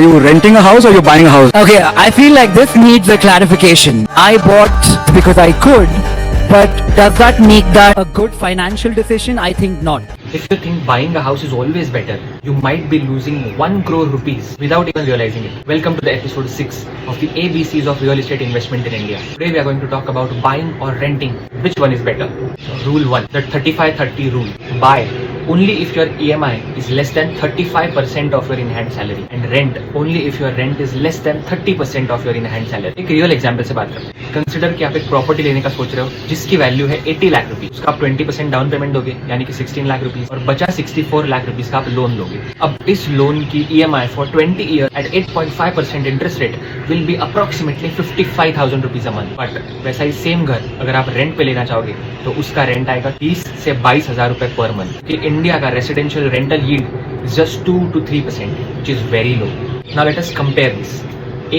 Are you renting a house or you're buying a house? Okay, I feel like this needs a clarification. I bought because I could, but does that make that a good financial decision? I think not. If you think buying a house is always better, you might be losing 1 crore rupees without even realizing it. Welcome to the episode 6 of the ABCs of real estate investment in India. Today we are going to talk about buying or renting. Which one is better? Rule 1, the 35-30 rule. Buy only if your EMI is less than 35% of your in-hand salary, and rent only if your rent is less than 30% of your in-hand salary. एक real example से बात करते हैं. Consider कि आप एक property लेने का सोच रहे हो जिसकी वैल्यू है 80 लाख रुपीज. उसका आप 20% डाउन पेमेंट दोगे यानी कि 16 लाख रुपीज, और बचा 64 लाख रुपीज का आप लोन लोगे. अब इस लोन की EMI for 20 year at 8.5% interest rate will be approximately 55,000 rupees a month. But वैसा ही सेम घर अगर आप रेंट पे लेना चाहोगे तो उसका रेंट आएगा 30 से 22,000 रुपए पर मंथ. कि इंडिया का residential rental yield is just 2 to 3%, which is very low. Now let us compare this.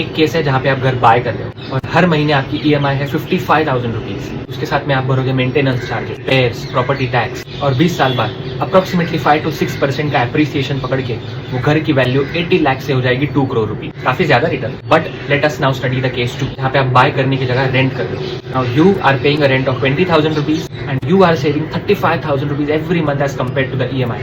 एक केस है जहाँ पे आप घर बाय कर रहे हो और हर महीने आपकी EMI है 55,000 रुपीज. उसके साथ में आप भरोगे maintenance charges, repairs, property tax, और 20 साल बाद अप्रोक्सीमेटली 5 to 6% का एप्रिसिएशन पकड़ के वो घर की वैल्यू 80 लाख से हो जाएगी 2 करोड़ रुपीज. काफी ज्यादा return. But let us now study the case 2, जहाँ पे आप बाय करने की जगह रेंट कर रहे हो. Now you are paying a rent of 20,000 rupees and you are saving 35,000 rupees every month as compared to the EMI.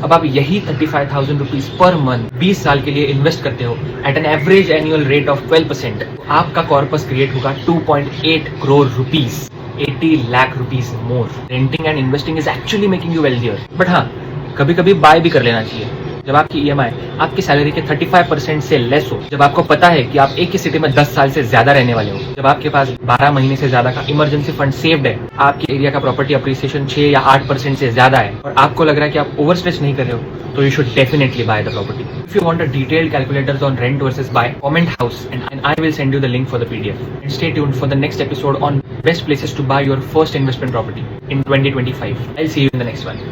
अब आप यही 35,000 रुपीज पर मंथ 20 साल के लिए इन्वेस्ट करते हो at an average annual rate of 12%. आपका कॉर्पस क्रिएट होगा 2.8 crore rupees, 80 lakh rupees more. Renting and investing is actually making you wealthier. But हाँ, कभी कभी बाय भी कर लेना चाहिए जब आपकी EMI आपकी सैलरी के 35% से लेस हो, जब आपको पता है कि आप एक ही सिटी में 10 साल से ज्यादा रहने वाले हो, जब आपके पास 12 महीने से ज्यादा का इमरजेंसी फंड सेव्ड है, आपके एरिया का प्रॉपर्टी अप्रिसिएशन 6 या 8% से ज्यादा है, और आपको लग रहा है कि आप ओवर स्ट्रेच नहीं कर रहे हो, तो you should definitely buy the property. If you want a detailed calculators on rent versus buy, comment house and I will send you the link for the PDF. And stay tuned for the next episode on best places to buy your first investment property in 2025. I'll see you in the next one.